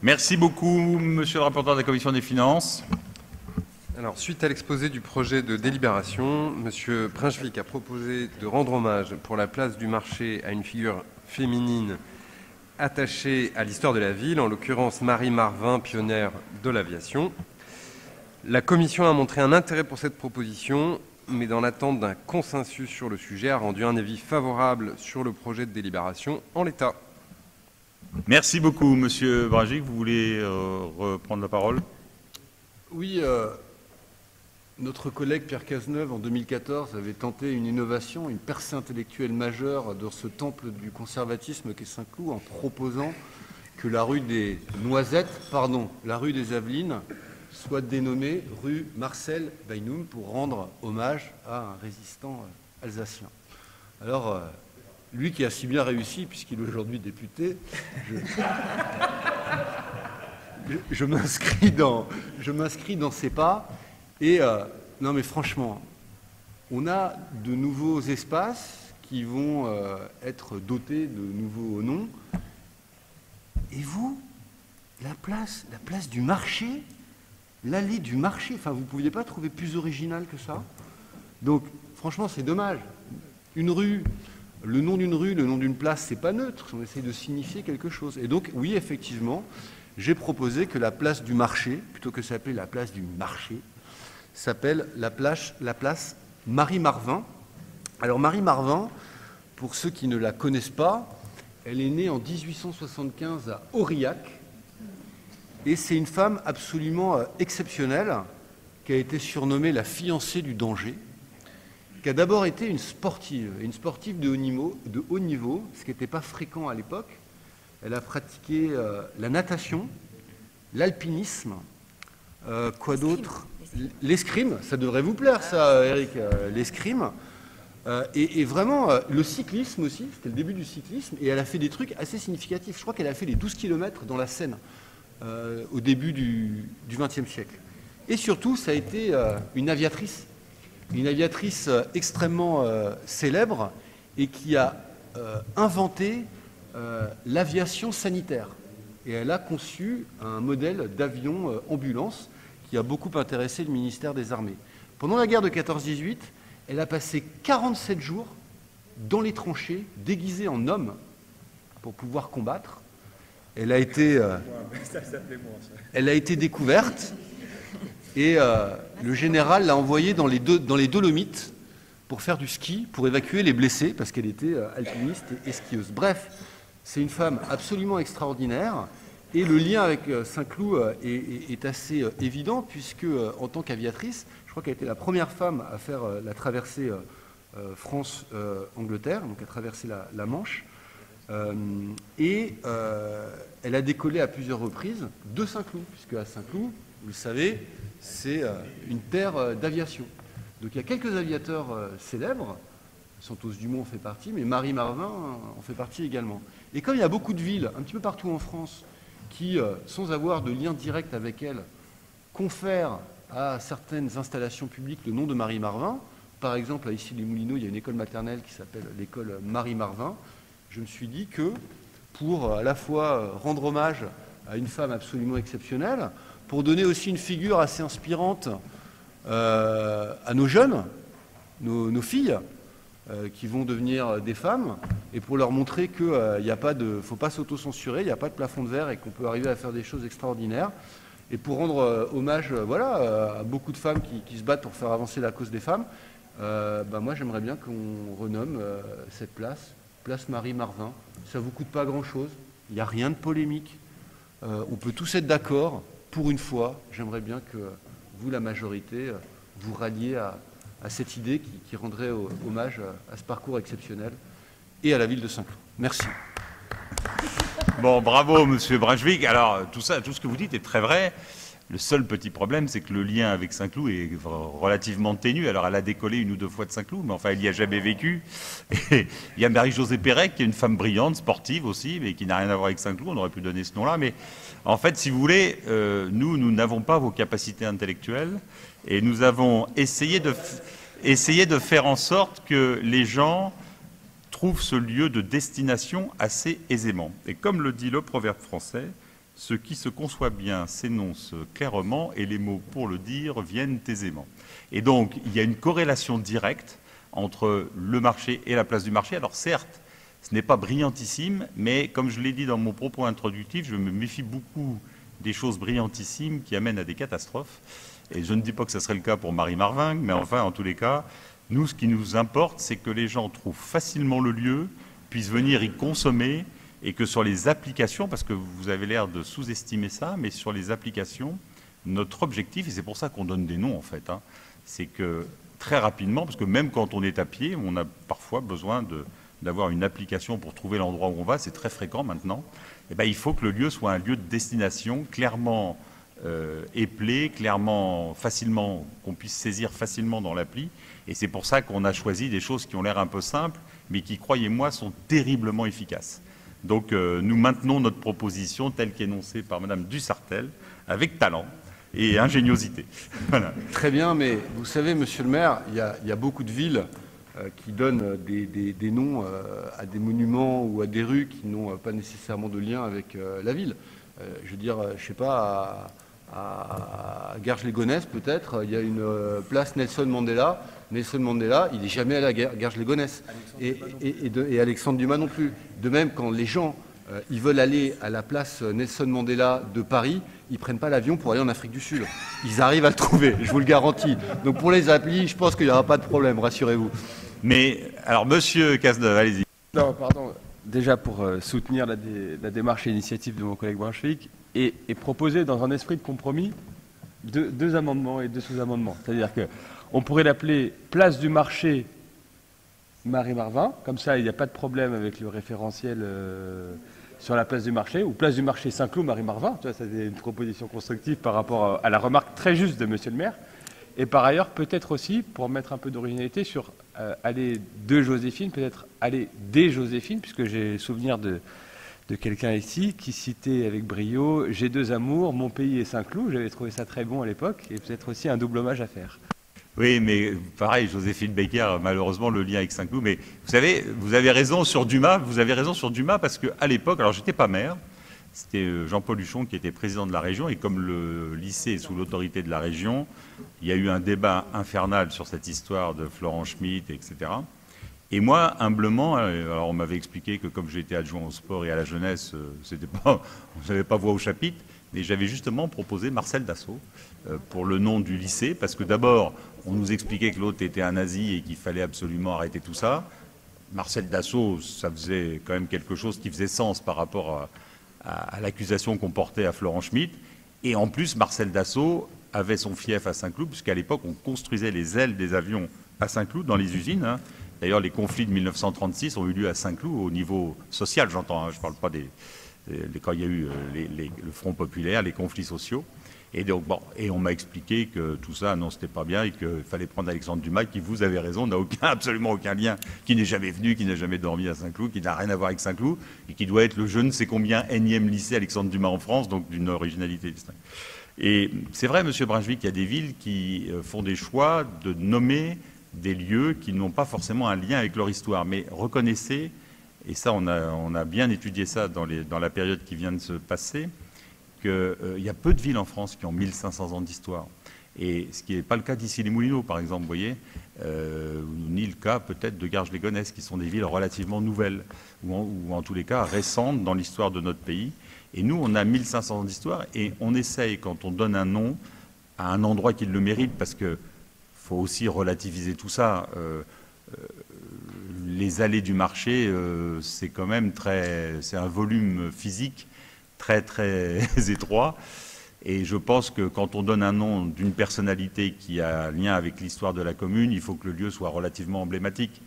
Merci beaucoup, monsieur le rapporteur de la Commission des finances. Alors, suite à l'exposé du projet de délibération, M. Brunswick a proposé de rendre hommage pour la place du marché à une figure féminine attachée à l'histoire de la ville, en l'occurrence Marie Marvin, pionnière de l'aviation. La Commission a montré un intérêt pour cette proposition, mais dans l'attente d'un consensus sur le sujet, a rendu un avis favorable sur le projet de délibération en l'état. Merci beaucoup, monsieur Brunswick. Vous voulez reprendre la parole? Oui, notre collègue Pierre Cazeneuve, en 2014, avait tenté une innovation, une percée intellectuelle majeure dans ce temple du conservatisme qu'est Saint-Cloud, en proposant que la rue des Noisettes, la rue des Avelines, soit dénommée rue Marcel Beinum pour rendre hommage à un résistant alsacien. Alors, lui qui a si bien réussi, puisqu'il est aujourd'hui député, je m'inscris dans ses pas. Et non mais franchement, on a de nouveaux espaces qui vont être dotés de nouveaux noms. Et vous, la place du marché, l'allée du marché, enfin vous ne pouviez pas trouver plus original que ça. Donc franchement c'est dommage. Une rue, le nom d'une rue, le nom d'une place, c'est pas neutre, on essaie de signifier quelque chose. Et donc oui, effectivement, j'ai proposé que la place du marché, plutôt que s'appeler la place du marché, s'appelle la place Marie Marvin. Alors Marie Marvin, pour ceux qui ne la connaissent pas, elle est née en 1875 à Aurillac, et c'est une femme absolument exceptionnelle, qui a été surnommée la fiancée du danger, qui a d'abord été une sportive de haut niveau, ce qui n'était pas fréquent à l'époque. Elle a pratiqué la natation, l'alpinisme, quoi d'autre? L'escrime, ça devrait vous plaire ça, Eric, l'escrime. Et vraiment, le cyclisme aussi, c'était le début du cyclisme, et elle a fait des trucs assez significatifs. Je crois qu'elle a fait les 12 km dans la Seine au début du XXe siècle. Et surtout, ça a été une aviatrice extrêmement célèbre et qui a inventé l'aviation sanitaire. Et elle a conçu un modèle d'avion ambulance qui a beaucoup intéressé le ministère des Armées. Pendant la guerre de 14-18, elle a passé 47 jours dans les tranchées, déguisée en homme, pour pouvoir combattre. Elle a été découverte et le général l'a envoyée dans les Dolomites pour faire du ski, pour évacuer les blessés, parce qu'elle était alpiniste et skieuse. Bref, c'est une femme absolument extraordinaire. Et le lien avec Saint-Cloud est assez évident, puisque en tant qu'aviatrice, je crois qu'elle a été la première femme à faire la traversée France-Angleterre, donc à traverser la Manche. Elle a décollé à plusieurs reprises de Saint-Cloud, puisque à Saint-Cloud, vous le savez, c'est une terre d'aviation. Donc il y a quelques aviateurs célèbres, Santos Dumont en fait partie, mais Marie Marvin en fait partie également. Et comme il y a beaucoup de villes, un petit peu partout en France, qui, sans avoir de lien direct avec elle, confèrent à certaines installations publiques le nom de Marie Marvin. Par exemple, à Issy-les-Moulineaux, il y a une école maternelle qui s'appelle l'école Marie Marvin. Je me suis dit que pour à la fois rendre hommage à une femme absolument exceptionnelle, pour donner aussi une figure assez inspirante à nos jeunes, nos filles, qui vont devenir des femmes, et pour leur montrer qu'il ne faut pas s'autocensurer, il n'y a pas de plafond de verre et qu'on peut arriver à faire des choses extraordinaires. Et pour rendre hommage à beaucoup de femmes qui se battent pour faire avancer la cause des femmes, moi j'aimerais bien qu'on renomme cette place Marie Marvin. Ça ne vous coûte pas grand-chose, il n'y a rien de polémique, on peut tous être d'accord. Pour une fois, j'aimerais bien que vous, la majorité, vous ralliez à cette idée qui rendrait hommage à ce parcours exceptionnel et à la ville de Saint-Cloud. Merci. Bon, bravo, monsieur Brunswick. Alors, tout ce que vous dites est très vrai. Le seul petit problème, c'est que le lien avec Saint-Cloud est relativement ténu. Alors, elle a décollé une ou deux fois de Saint-Cloud, mais enfin, elle n'y a jamais vécu. Et il y a Marie-Josée Pérec, qui est une femme brillante, sportive aussi, mais qui n'a rien à voir avec Saint-Cloud. On aurait pu donner ce nom-là. Mais en fait, si vous voulez, nous n'avons pas vos capacités intellectuelles. Et nous avons essayé de faire en sorte que les gens trouvent ce lieu de destination assez aisément. Et comme le dit le proverbe français, Ce qui se conçoit bien s'énonce clairement et les mots pour le dire viennent aisément. Et donc, il y a une corrélation directe entre le marché et la place du marché. Alors certes, ce n'est pas brillantissime, mais comme je l'ai dit dans mon propos introductif, je me méfie beaucoup des choses brillantissimes qui amènent à des catastrophes. Et je ne dis pas que ce serait le cas pour Marie Marvingue, mais enfin, en tous les cas, nous, ce qui nous importe, c'est que les gens trouvent facilement le lieu, puissent venir y consommer, et que sur les applications, parce que vous avez l'air de sous-estimer ça, mais sur les applications, notre objectif, et c'est pour ça qu'on donne des noms en fait, hein, c'est que très rapidement, parce que même quand on est à pied, on a parfois besoin d'avoir une application pour trouver l'endroit où on va, c'est très fréquent maintenant, et bien, il faut que le lieu soit un lieu de destination clairement éplé, clairement, facilement, qu'on puisse saisir facilement dans l'appli. Et c'est pour ça qu'on a choisi des choses qui ont l'air un peu simples, mais qui, croyez-moi, sont terriblement efficaces. Donc nous maintenons notre proposition telle qu'énoncée par Madame Dussartel, avec talent et ingéniosité. Voilà. Très bien, mais vous savez, monsieur le maire, il y a beaucoup de villes qui donnent des noms à des monuments ou à des rues qui n'ont pas nécessairement de lien avec la ville. Je veux dire, je ne sais pas, à Garges-les-Gonesse, peut-être, il y a une place Nelson Mandela. Nelson Mandela, il n'est jamais allé à Garges-les-Gonesse. Et Alexandre Dumas non plus. De même, quand les gens ils veulent aller à la place Nelson Mandela de Paris, ils ne prennent pas l'avion pour aller en Afrique du Sud. Ils arrivent à le trouver, je vous le garantis. Donc pour les applis, je pense qu'il n'y aura pas de problème, rassurez-vous. Mais, alors, monsieur Cazeneuve, allez-y. Non, pardon. Déjà pour soutenir la démarche et l'initiative de mon collègue Brunswick et proposer dans un esprit de compromis deux amendements et deux sous-amendements. C'est-à-dire qu'on pourrait l'appeler place du marché Marie-Marvin, comme ça il n'y a pas de problème avec le référentiel sur la place du marché, ou place du marché Saint-Cloud Marie-Marvin. Tu vois, c'est une proposition constructive par rapport à la remarque très juste de monsieur le maire. Et par ailleurs, peut-être aussi, pour mettre un peu d'originalité sur aller de Joséphine, peut-être aller des Joséphine, puisque j'ai souvenir de quelqu'un ici qui citait avec brio « J'ai deux amours, mon pays et Saint-Cloud ». J'avais trouvé ça très bon à l'époque, et peut-être aussi un double hommage à faire. Oui, mais pareil, Joséphine Baker, malheureusement, le lien avec Saint-Cloud. Mais vous savez, vous avez raison sur Dumas, parce qu'à l'époque, alors j'étais pas maire, c'était Jean-Paul Huchon qui était président de la région, et comme le lycée est sous l'autorité de la région, il y a eu un débat infernal sur cette histoire de Florent Schmitt, etc. Et moi, humblement, alors on m'avait expliqué que comme j'étais adjoint au sport et à la jeunesse, on n'avait pas voix au chapitre, mais j'avais justement proposé Marcel Dassault pour le nom du lycée, parce que d'abord, on nous expliquait que l'autre était un nazi et qu'il fallait absolument arrêter tout ça. Marcel Dassault, ça faisait quand même quelque chose qui faisait sens par rapport à l'accusation qu'on portait à Florent Schmitt. Et en plus, Marcel Dassault avait son fief à Saint-Cloud, puisqu'à l'époque, on construisait les ailes des avions à Saint-Cloud, dans les usines. Hein. D'ailleurs, les conflits de 1936 ont eu lieu à Saint-Cloud, au niveau social, j'entends. Hein, je ne parle pas quand il y a eu le Front populaire, les conflits sociaux. Et donc, bon, et on m'a expliqué que tout ça, non, c'était pas bien, et qu'il fallait prendre Alexandre Dumas, qui, vous avez raison, n'a absolument aucun lien, qui n'est jamais venu, qui n'a jamais dormi à Saint-Cloud, qui n'a rien à voir avec Saint-Cloud, et qui doit être le je ne sais combien énième lycée Alexandre Dumas en France, donc d'une originalité distincte. Et c'est vrai, monsieur Brunswick, qu'il y a des villes qui font des choix de nommer des lieux qui n'ont pas forcément un lien avec leur histoire. Mais reconnaissez, et ça on a bien étudié ça dans la période qui vient de se passer, qu'il y a peu de villes en France qui ont 1500 ans d'histoire. Et ce qui n'est pas le cas d'Issy-les-Moulineaux, par exemple, vous voyez, ni le cas peut-être de Garges-les-Gonesse, qui sont des villes relativement nouvelles, ou en tous les cas récentes dans l'histoire de notre pays. Et nous, on a 1500 ans d'histoire, et on essaye, quand on donne un nom à un endroit qui le mérite, parce que faut aussi relativiser tout ça. Les allées du marché, c'est quand même c'est un volume physique très très étroit. Et je pense que quand on donne un nom d'une personnalité qui a un lien avec l'histoire de la commune, il faut que le lieu soit relativement emblématique.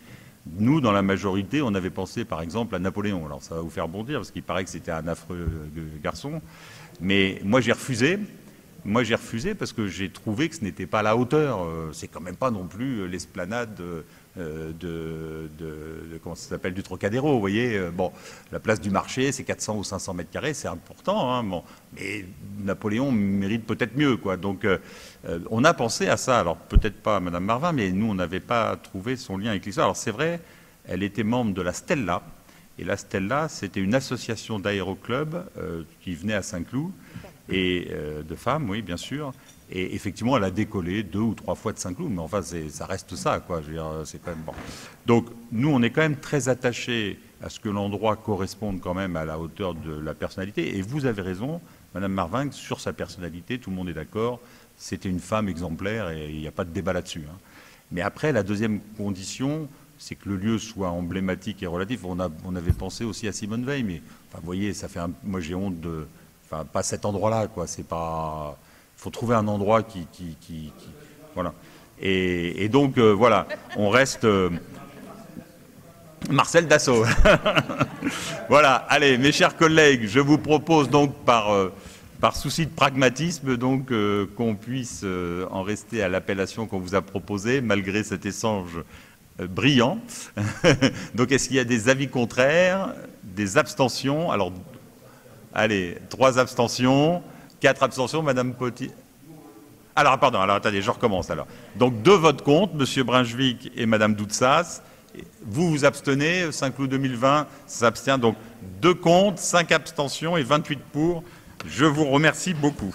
Nous, dans la majorité, on avait pensé par exemple à Napoléon. Alors ça va vous faire bondir parce qu'il paraît que c'était un affreux garçon. Mais moi j'ai refusé. Moi, j'ai refusé parce que j'ai trouvé que ce n'était pas à la hauteur. C'est quand même pas non plus l'esplanade comment ça s'appelle, du Trocadéro, vous voyez. Bon, la place du marché, c'est 400 ou 500 mètres carrés, c'est important. Hein, bon. Mais Napoléon mérite peut-être mieux, quoi. Donc, on a pensé à ça. Alors, peut-être pas Madame Marvin, mais nous, on n'avait pas trouvé son lien avec l'histoire. Alors, c'est vrai, elle était membre de la Stella, Et la Stella, c'était une association d'aéroclubs qui venait à Saint-Cloud, et de femmes, oui, bien sûr. Et effectivement, elle a décollé 2 ou 3 fois de Saint-Cloud, mais enfin, ça reste ça, quoi. Je veux dire, c'est quand même bon. Donc, nous, on est quand même très attachés à ce que l'endroit corresponde quand même à la hauteur de la personnalité. Et vous avez raison, Madame Marvin, sur sa personnalité, tout le monde est d'accord. C'était une femme exemplaire et il n'y a pas de débat là-dessus, hein. Mais après, la deuxième condition, c'est que le lieu soit emblématique et relatif. On avait pensé aussi à Simone Veil, mais enfin, vous voyez, ça fait moi j'ai honte de, enfin, pas cet endroit-là, quoi. C'est pas, il faut trouver un endroit qui voilà. Et donc voilà, on reste Marcel Dassault. Voilà. Allez, mes chers collègues, je vous propose donc par souci de pragmatisme, donc qu'on puisse en rester à l'appellation qu'on vous a proposée, malgré cet échange brillant. Donc, est-ce qu'il y a des avis contraires, des abstentions? Alors, allez, 3 abstentions, 4 abstentions, Madame Potier. Alors, pardon, alors attendez, je recommence alors. Donc, 2 votes contre, Monsieur Brunswick et Madame Doutsas. Vous vous abstenez, Saint-Cloud 2020 s'abstient, donc 2 contre, 5 abstentions et 28 pour. Je vous remercie beaucoup.